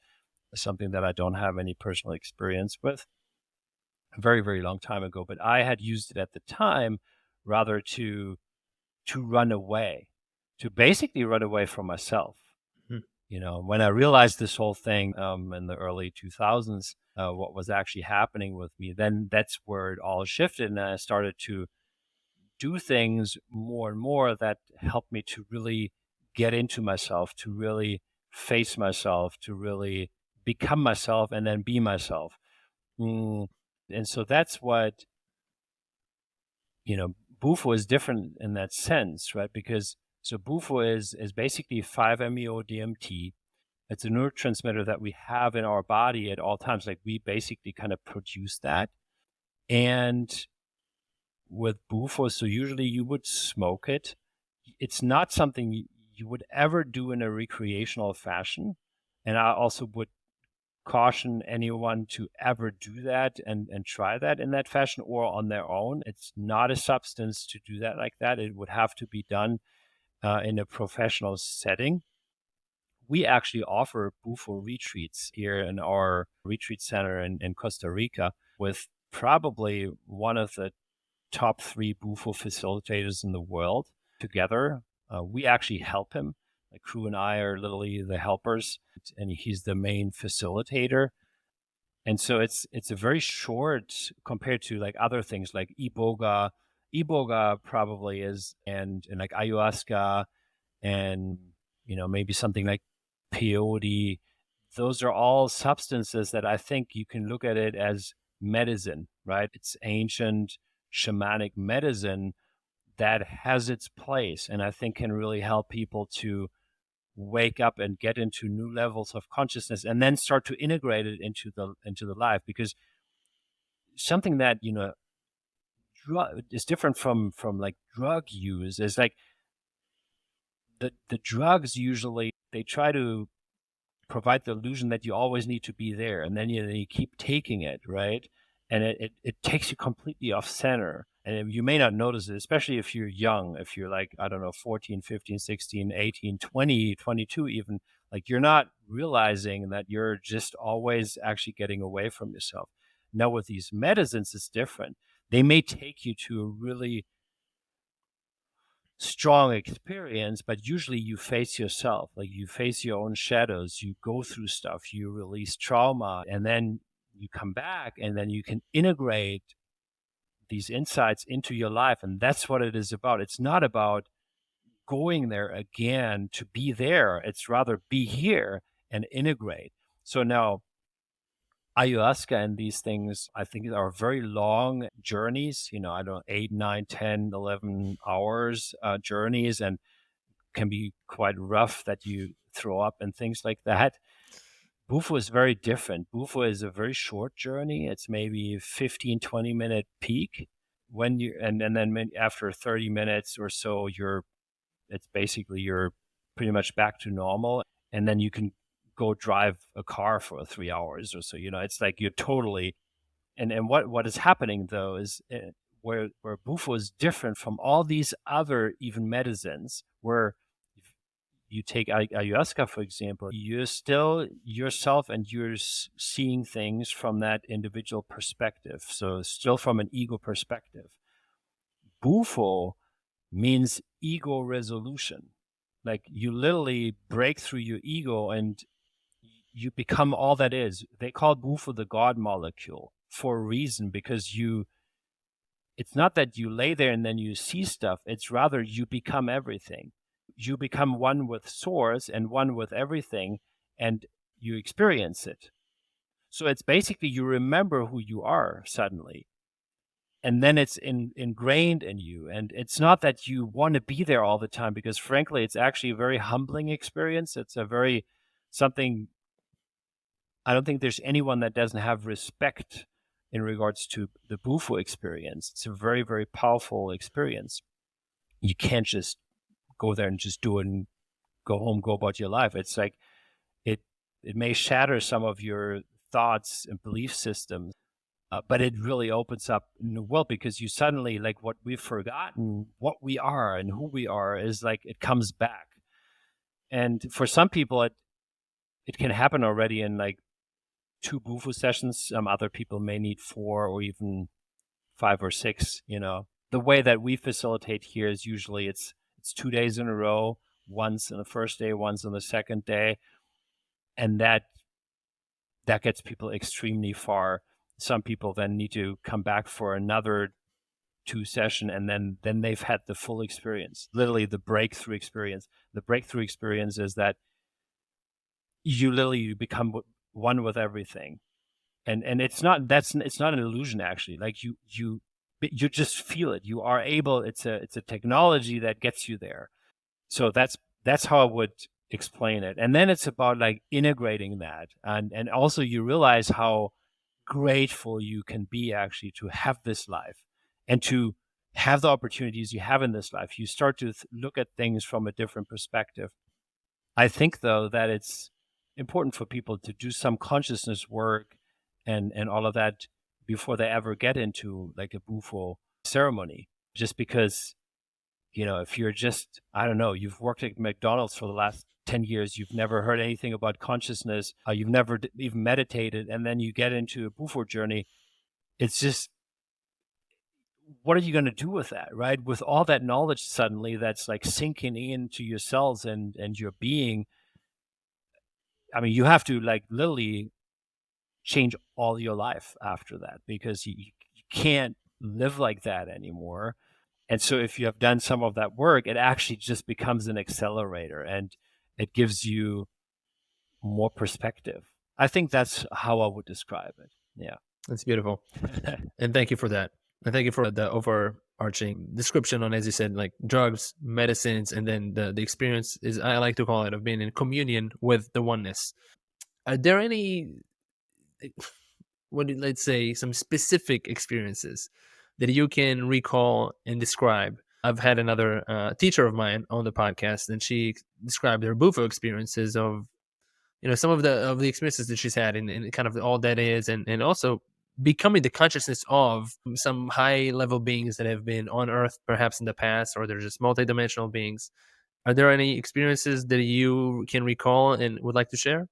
B: something that I don't have any personal experience with. A very, very long time ago. But I had used it at the time rather to run away, to basically run away from myself. When I realized this whole thing in the early 2000s, what was actually happening with me, then that's where it all shifted. And I started to do things more and more that helped me to really get into myself, to really face myself, to really become myself and then be myself. And so that's what, Bufo is different in that sense, right? Because so Bufo is basically 5-MeO-DMT. It's a neurotransmitter that we have in our body at all times. Like we basically kind of produce that. And with Bufo, so usually you would smoke it. It's not something you would ever do in a recreational fashion. And I also would caution anyone to ever do that and try that in that fashion or on their own. It's not a substance to do that like that. It would have to be done in a professional setting. We actually offer Bufo retreats here in our retreat center in Costa Rica with probably one of the top 3 Bufo facilitators in the world together. We actually help him. The crew and I are literally the helpers, and he's the main facilitator. And so it's a very short compared to like other things like Iboga. Iboga probably is, and like ayahuasca, and maybe something like peyote. those are all substances that I think you can look at it as medicine, right? It's ancient shamanic medicine that has its place, and I think can really help people to wake up and get into new levels of consciousness, and then start to integrate it into the life. Because something that is different from like drug use is like the drugs usually they try to provide the illusion that you always need to be there, and then you keep taking it, right? And it takes you completely off center, and you may not notice it, especially if you're young, if you're like, I don't know, 14, 15, 16, 18, 20, 22 even, like you're not realizing that you're just always actually getting away from yourself. Now with these medicines, it's different. They may take you to a really strong experience, but usually you face yourself, like you face your own shadows, you go through stuff, you release trauma, and then you come back, and then you can integrate these insights into your life. And that's what it is about. It's not about going there again to be there, it's rather be here and integrate. So now ayahuasca and these things, I think, are very long journeys, I don't know, 8, 9, 10, 11 hours journeys, and can be quite rough that you throw up and things like that. Bufo is very different. Bufo is a very short journey. It's maybe 15, 20-minute peak when and then after 30 minutes or so, you're pretty much back to normal. And then you can go drive a car for 3 hours or so. It's like you're totally, and what is happening though is where Bufo is different from all these other even medicines, where you take ayahuasca, for example, you're still yourself and you're seeing things from that individual perspective. So still from an ego perspective. Bufo means ego resolution. Like you literally break through your ego and you become all that is. They call Bufo the God molecule for a reason, because it's not that you lay there and then you see stuff. It's rather you become everything. You become one with source and one with everything, and you experience it. So it's basically you remember who you are suddenly, and then it's ingrained in you. And it's not that you want to be there all the time, because frankly, it's actually a very humbling experience. It's something, I don't think there's anyone that doesn't have respect in regards to the Bufo experience. It's a very, very powerful experience. You can't just go there and just do it and go home, go about your life. It's like it may shatter some of your thoughts and belief systems, but it really opens up in the world, because you suddenly, like, what we've forgotten, what we are and who we are, is like it comes back. And for some people, it can happen already in like 2 Bufo sessions. Some other people may need 4 or even 5 or 6. The way that we facilitate here is usually it's 2 days in a row, once on the first day, once on the second day. And that gets people extremely far. Some people then need to come back for another 2 session, and then they've had the full experience, literally the breakthrough experience. The breakthrough experience is that you become one with everything. And it's not an illusion, actually. Like you just feel it. You are able, it's a technology that gets you there. So that's how I would explain it. And then it's about like integrating that. And also you realize how grateful you can be actually to have this life and to have the opportunities you have in this life. You start to look at things from a different perspective. I think, though, that it's important for people to do some consciousness work and all of that before they ever get into like a Bufo ceremony. Just because, if you're just, I don't know, you've worked at McDonald's for the last 10 years, you've never heard anything about consciousness, you've never even meditated, and then you get into a Bufo journey, it's just, what are you going to do with that, right? With all that knowledge suddenly that's like sinking into your cells and your being. I mean, you have to like literally change all your life after that, because you can't live like that anymore. And so if you have done some of that work, it actually just becomes an accelerator, and it gives you more perspective. I think that's how I would describe it. Yeah.
A: That's beautiful. And thank you for that. And thank you for the overarching description on, as you said, like drugs, medicines, and then the experience is, I like to call it, of being in communion with the oneness. Are there any, let's say, some specific experiences that you can recall and describe? I've had another teacher of mine on the podcast, and she described her Bufo experiences of, some of the experiences that she's had in kind of all that is, and also becoming the consciousness of some high level beings that have been on Earth perhaps in the past, or they're just multidimensional beings. Are there any experiences that you can recall and would like to share?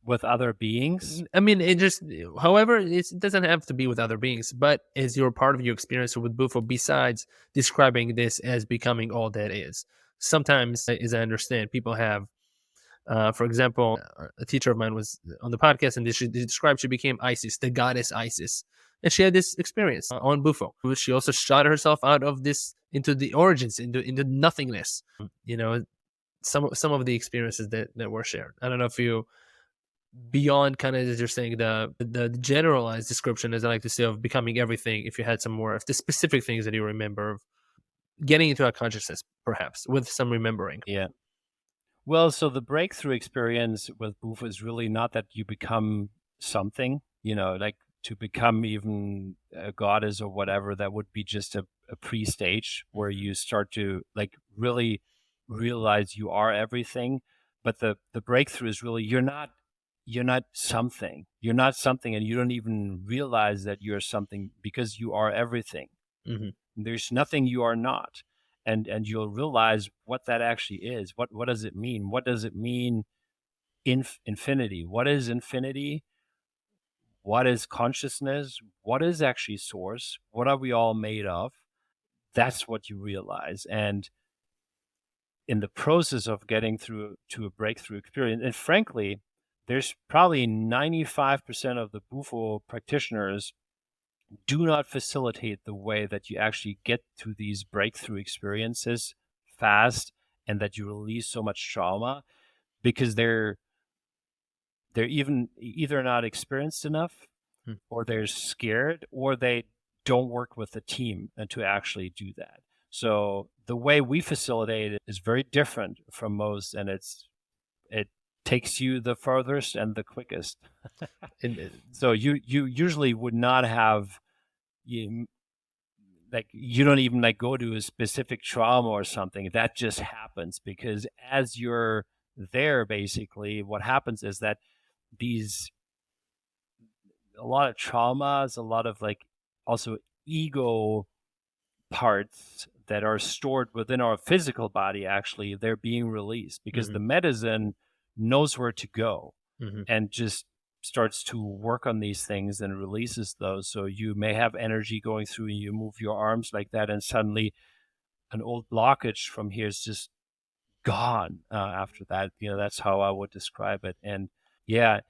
B: With other beings?
A: I mean, it just, however, it doesn't have to be with other beings, but as your part of your experience with Bufo, besides describing this as becoming all that is. Sometimes, as I understand, people have, for example, a teacher of mine was on the podcast, and she described she became Isis, the goddess Isis, and she had this experience on Bufo. She also shot herself out of this into the origins, into nothingness. Some of the experiences that were shared. I don't know if you, beyond kind of, as you're saying, the generalized description, as I like to say, of becoming everything. If you had some more of the specific things that you remember of getting into our consciousness, perhaps with some remembering.
B: Yeah. Well, so the breakthrough experience with Bufo is really not that you become something, like to become even a goddess or whatever. That would be just a pre-stage where you start to like really realize you are everything. But the breakthrough is really you're not something. You're not something, and you don't even realize that you're something because you are everything.
A: Mm-hmm.
B: There's nothing you are not. And you'll realize what that actually is. What does it mean? What does it mean infinity? What is infinity? What is consciousness? What is actually source? What are we all made of? That's what you realize. And in the process of getting through to a breakthrough experience, and frankly, there's probably 95% of the Bufo practitioners do not facilitate the way that you actually get to these breakthrough experiences fast and that you release so much trauma because they're even either not experienced enough or they're scared or they don't work with the team and to actually do that. So the way we facilitate it is very different from most, and it takes you the furthest and the quickest. So you usually would not have you don't even like go to a specific trauma or something. That just happens because as you're there, basically what happens is that a lot of traumas, a lot of like also ego parts that are stored within our physical body, actually they're being released because the medicine knows where to go and just starts to work on these things and releases those. So you may have energy going through and you move your arms like that, and suddenly an old blockage from here is just gone after that. That's how I would describe it. And yeah,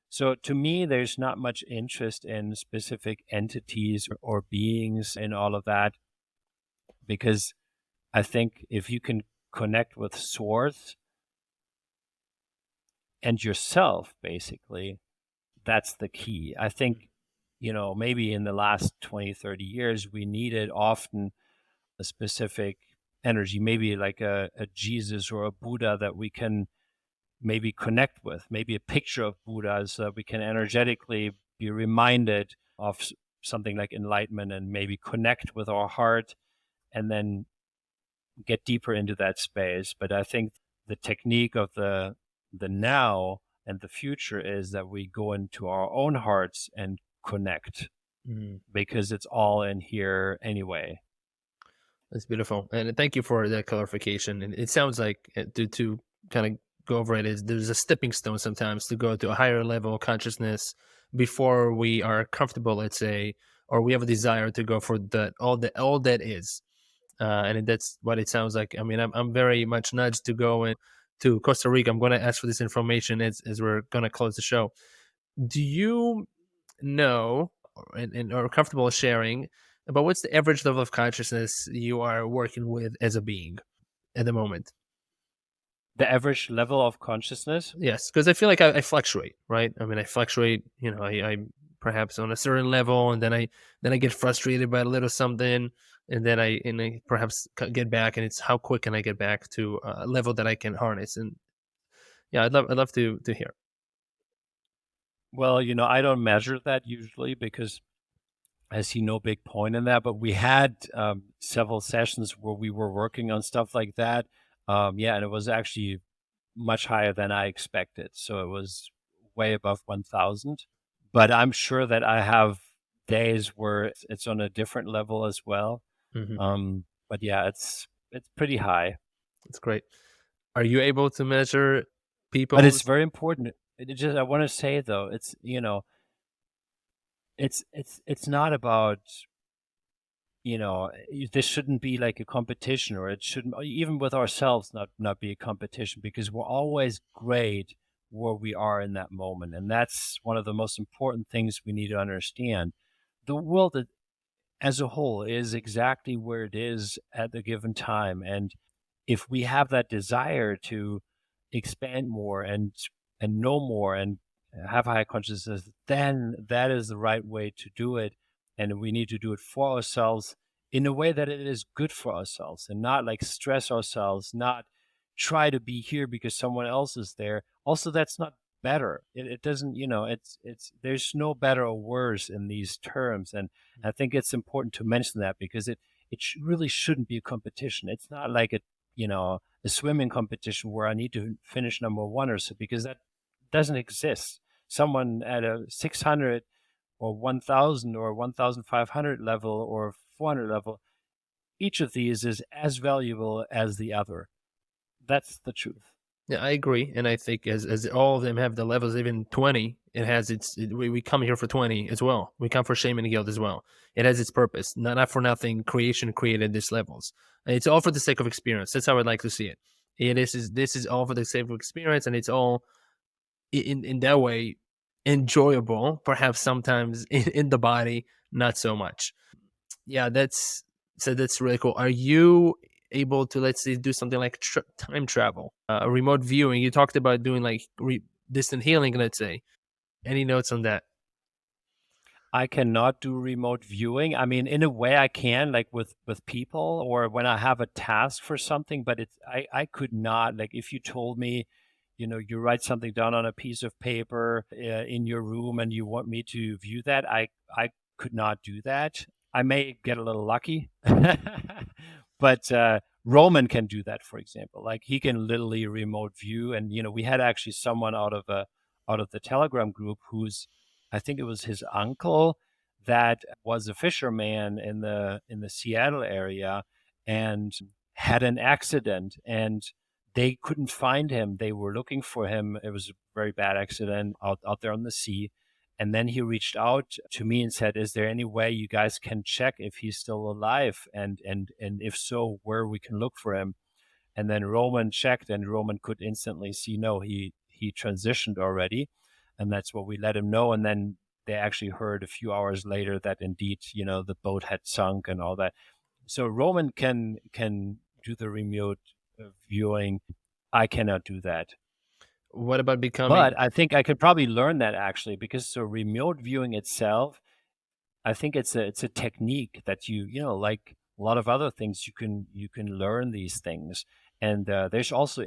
B: so to me, there's not much interest in specific entities or beings and all of that, because I think if you can connect with source and yourself, basically, that's the key. I think, maybe in the last 20, 30 years, we needed often a specific energy, maybe like a Jesus or a Buddha that we can maybe connect with, maybe a picture of Buddha so that we can energetically be reminded of something like enlightenment and maybe connect with our heart and then get deeper into that space. But I think the technique of the now and the future is that we go into our own hearts and connect because it's all in here anyway.
A: That's beautiful. And thank you for that clarification. And it sounds like to kind of go over it is there's a stepping stone sometimes to go to a higher level of consciousness before we are comfortable, let's say, or we have a desire to go for all that is. And that's what it sounds like. I mean, I'm very much nudged to go to Costa Rica. I'm going to ask for this information as we're going to close the show. Do you know and are comfortable sharing about what's the average level of consciousness you are working with as a being at the moment?
B: The average level of consciousness?
A: Yes, because I feel like I fluctuate, right? I mean, I fluctuate. I perhaps on a certain level, and then I get frustrated by a little something, and then I perhaps get back, and it's how quick can I get back to a level that I can harness? And yeah, I'd love to hear.
B: Well, I don't measure that usually because I see no big point in that. But we had several sessions where we were working on stuff like that. Yeah, and it was actually much higher than I expected. So it was way above 1,000. But I'm sure that I have days where it's on a different level as well.
A: Hmm.
B: But yeah, it's pretty high.
A: That's great. Are you able to measure
B: But it's
A: people's?
B: very important. I want to say though, it's not about, this shouldn't be like a competition, or it shouldn't, even with ourselves, not be a competition, because we're always great where we are in that moment. And that's one of the most important things we need to understand. The world as a whole is exactly where it is at the given time. And if we have that desire to expand more and know more and have higher consciousness, then that is the right way to do it. And we need to do it for ourselves in a way that it is good for ourselves, and not like stress ourselves, not try to be here because someone else is there. Also, that's not better. It doesn't, it's there's no better or worse in these terms. And I think it's important to mention that because really shouldn't be a competition. It's not like a swimming competition where I need to finish number one or so, because that doesn't exist. Someone at a 600 or 1,000 or 1,500 level or 400 level, each of these is as valuable as the other. That's the truth.
A: Yeah, I agree, and I think as all of them have the levels, even 20, it has we come here for 20 as well. We come for Shaman Guild as well. It has its purpose. Not for nothing. Creation created these levels. It's all for the sake of experience. That's how I'd like to see it. This is all for the sake of experience, and it's all in that way enjoyable. Perhaps sometimes in the body, not so much. Yeah, that's really cool. Are you able to, let's say, do something like time travel, remote viewing? You talked about doing like distant healing, let's say. Any notes on that?
B: I cannot do remote viewing. I mean, in a way I can, like with people or when I have a task for something, but I could not, like if you told me, you write something down on a piece of paper in your room and you want me to view that, I could not do that. I may get a little lucky, but Roman can do that, for example. Like he can literally remote view, and we had actually someone out of the Telegram group who's, I think it was his uncle, that was a fisherman in the Seattle area and had an accident, and they couldn't find him. They were looking for him. It was a very bad accident out there on the sea. And then he reached out to me and said, "Is there any way you guys can check if he's still alive? And if so, where we can look for him?" And then Roman checked, and Roman could instantly see, no, he transitioned already. And that's what we let him know. And then they actually heard a few hours later that indeed, the boat had sunk and all that. So Roman can do the remote viewing. I cannot do that.
A: What about becoming?
B: But I think I could probably learn that actually, because so remote viewing itself, I think it's a technique that like a lot of other things, you can learn these things. And there's also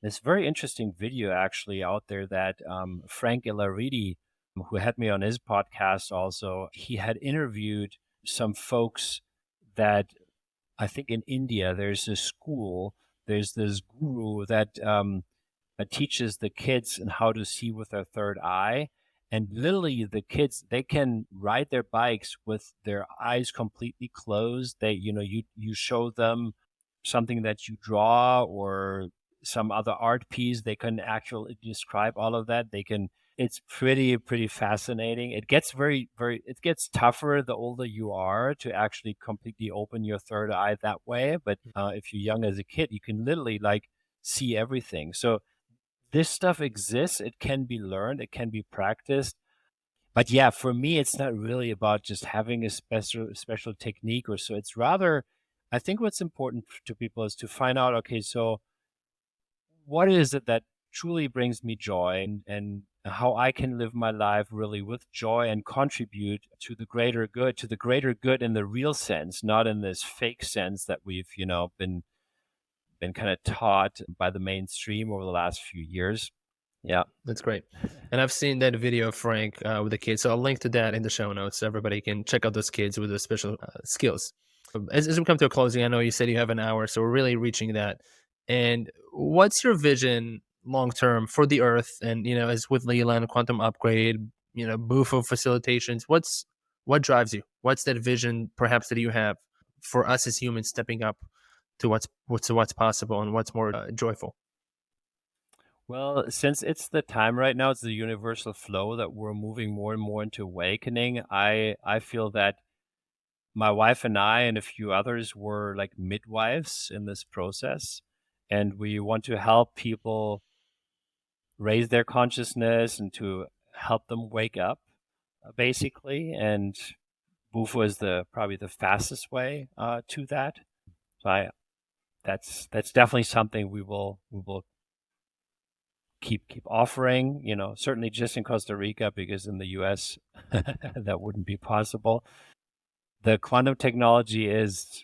B: this very interesting video actually out there that Frank Ilariti, who had me on his podcast also, he had interviewed some folks that, I think in India, there's a school, there's this guru that teaches the kids how to see with their third eye. And literally the kids, they can ride their bikes with their eyes completely closed. You show them something that you draw or some other art piece, they can actually describe all of that. It's pretty fascinating. It gets it gets tougher the older you are to actually completely open your third eye that way. But if you're young as a kid, you can literally like see everything. So this stuff exists. It can be learned. It can be practiced. But yeah, for me, it's not really about just having a special technique or so. It's rather, I think what's important to people is to find out, okay, so what is it that truly brings me joy, and how I can live my life really with joy and contribute to the greater good in the real sense, not in this fake sense that we've, been kind of taught by the mainstream over the last few years. Yeah.
A: That's great. And I've seen that video of Frank with the kids. So I'll link to that in the show notes so everybody can check out those kids with the special skills. As we come to a closing, I know you said you have an hour, so we're really reaching that. And what's your vision long term for the Earth? And as with Leela and Quantum Upgrade, Bufo facilitations. What drives you? What's that vision, perhaps, that you have for us as humans stepping up to what's possible and what's more joyful?
B: Well, since it's the time right now, it's the universal flow that we're moving more and more into awakening. I feel that my wife and I and a few others were like midwives in this process, and we want to help people raise their consciousness and to help them wake up, basically. And Bufo is the probably the fastest way to that. So that's definitely something we will keep offering. Certainly just in Costa Rica, because in the U.S. that wouldn't be possible. The quantum technology is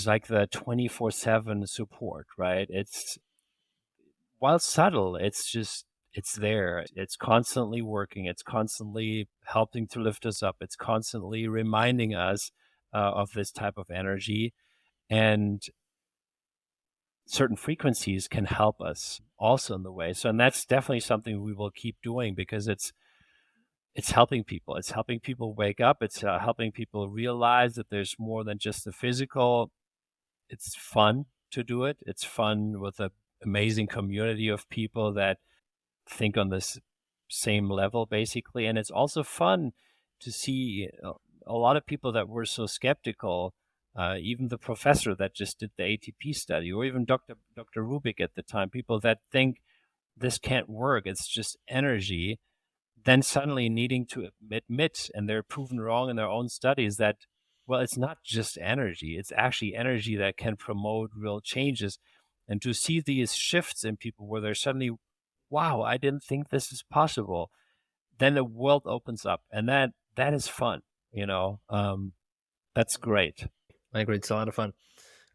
B: like the 24/7 support, right? It's, while subtle, it's there. It's constantly working. It's constantly helping to lift us up. It's constantly reminding us of this type of energy, and certain frequencies can help us also in the way. So, and that's definitely something we will keep doing, because it's helping people. It's helping people wake up. It's helping people realize that there's more than just the physical. It's fun to do it. It's fun with an amazing community of people that think on this same level, basically. And it's also fun to see a lot of people that were so skeptical, even the professor that just did the ATP study, or even Dr. Rubik at the time, people that think this can't work, it's just energy, then suddenly needing to admit, and they're proven wrong in their own studies, that, well, it's not just energy, it's actually energy that can promote real changes. And to see these shifts in people where they're suddenly, wow, I didn't think this is possible, then the world opens up, and that is fun, that's great.
A: I agree. It's a lot of fun.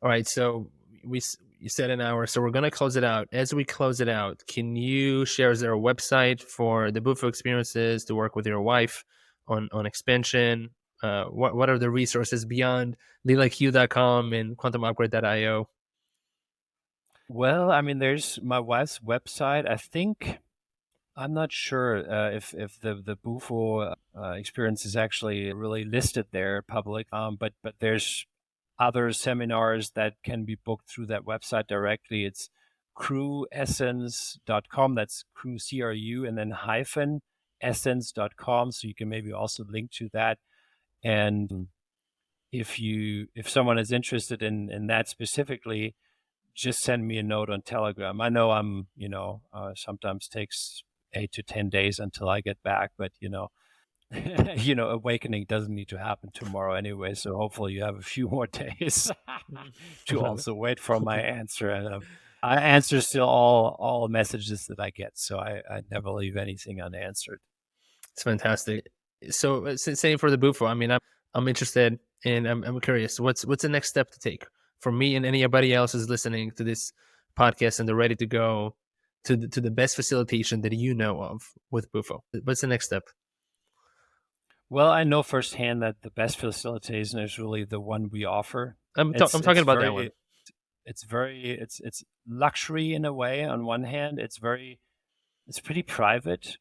A: All right. So you said an hour, so we're gonna close it out. As we close it out, can you share, is there a website for the Bufo experiences to work with your wife on expansion? What are the resources beyond leelaq.com and quantumupgrade.io?
B: Well, I mean, there's my wife's website. I think, I'm not sure if the Bufo experience is actually really listed there public, but there's other seminars that can be booked through that website directly. It's crewessence.com. That's crew, CRU, and then hyphen essence.com. So you can maybe also link to that. And if someone is interested in that specifically, just send me a note on Telegram. I know I'm, sometimes takes 8 to 10 days until I get back, but awakening doesn't need to happen tomorrow anyway. So hopefully you have a few more days to also wait for my answer. And I answer still all messages that I get, so I never leave anything unanswered.
A: It's fantastic. So same for the Bufo. I mean, I'm interested, and I'm curious. What's the next step to take for me and anybody else who's listening to this podcast and they're ready to go to the best facilitation that you know of with Bufo? What's the next step?
B: Well, I know firsthand that the best facilitation is really the one we offer.
A: I'm talking about that one.
B: It's luxury in a way. On one hand, it's pretty private.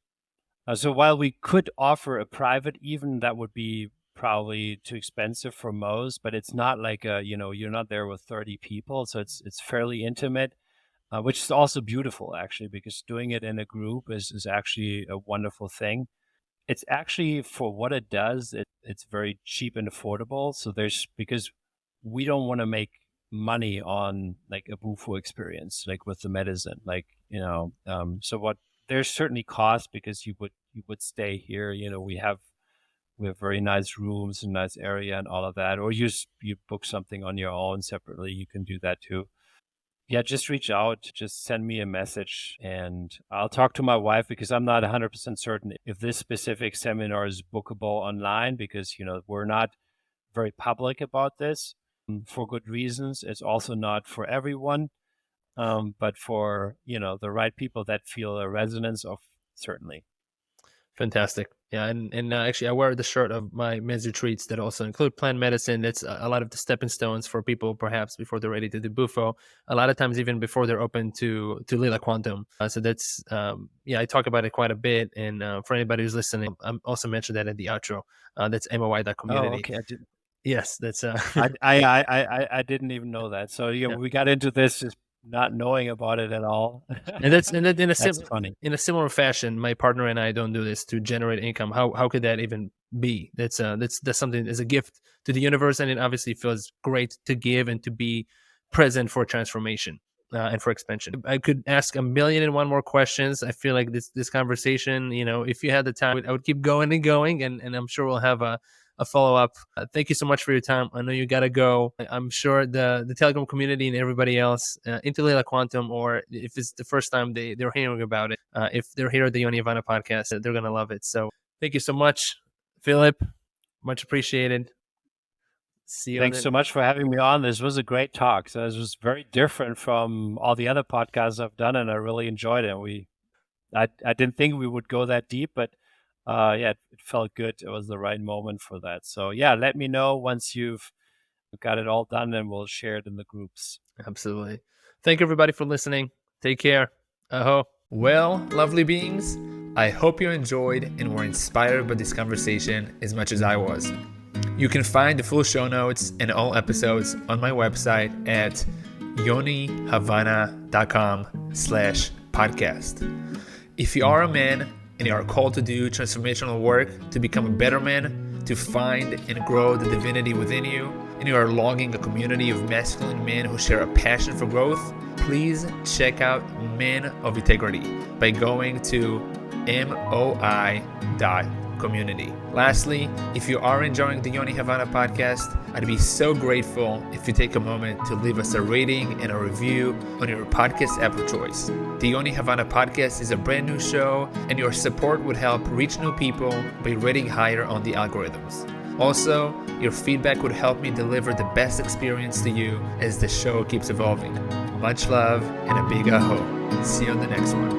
B: So while we could offer a private, even that would be probably too expensive for most, but it's not like you're not there with 30 people, so it's fairly intimate, which is also beautiful actually, because doing it in a group is actually a wonderful thing. It's actually, for what it does, it's very cheap and affordable. So because we don't want to make money on like a Bufo experience, like with the medicine, like, so what, there's certainly cost, because you would stay here, we have very nice rooms and nice area and all of that, or you book something on your own separately, you can do that too. Yeah, just reach out, just send me a message, and I'll talk to my wife because I'm not 100% certain if this specific seminar is bookable online because, we're not very public about this for good reasons. It's also not for everyone, but for, the right people that feel a resonance of, certainly.
A: Fantastic. Yeah, and actually, I wear the shirt of my men's retreats that also include plant medicine. That's a lot of the stepping stones for people, perhaps before they're ready to do Bufo. A lot of times, even before they're open to Leela Quantum. So that's I talk about it quite a bit. And for anybody who's listening, I'm also mentioned that in the outro. That's
B: Oh,
A: MOI.community.
B: okay. I didn't.
A: Yes, that's
B: I didn't even know that. So
A: yeah.
B: we got into this just not knowing about it at all.
A: And that's in
B: That's funny.
A: in a similar fashion. My partner and I don't do this to generate income. How could that even be? That's something as a gift to the universe, and it obviously feels great to give and to be present for transformation and for expansion. I could ask a million and one more questions. I feel like this conversation, if you had the time, I would keep going and going, and I'm sure we'll have a follow up. Thank you so much for your time. I know you gotta go. I'm sure the Telegram community and everybody else into Leela Quantum, or if it's the first time they're hearing about it, if they're here at the Yoni Havana podcast, they're gonna love it. So thank you so much, Philip. Much appreciated. See you.
B: Thanks so much for having me on. This was a great talk. So this was very different from all the other podcasts I've done, and I really enjoyed it. I didn't think we would go that deep, but it felt good. It was the right moment for that. So yeah, let me know once you've got it all done, and we'll share it in the groups.
A: Absolutely. Thank you, everybody, for listening. Take care. Aho. Well, lovely beings, I hope you enjoyed and were inspired by this conversation as much as I was. You can find the full show notes and all episodes on my website at yonihavana.com/podcast. If you are a man and you are called to do transformational work to become a better man, to find and grow the divinity within you, and you are longing a community of masculine men who share a passion for growth, please check out Men of Integrity by going to moi.community. Lastly, if you are enjoying the Yoni Havana podcast, I'd be so grateful if you take a moment to leave us a rating and a review on your podcast app of choice. The Yoni Havana podcast is a brand new show, and your support would help reach new people by rating higher on the algorithms. Also, your feedback would help me deliver the best experience to you as the show keeps evolving. Much love and a big aho. See you on the next one.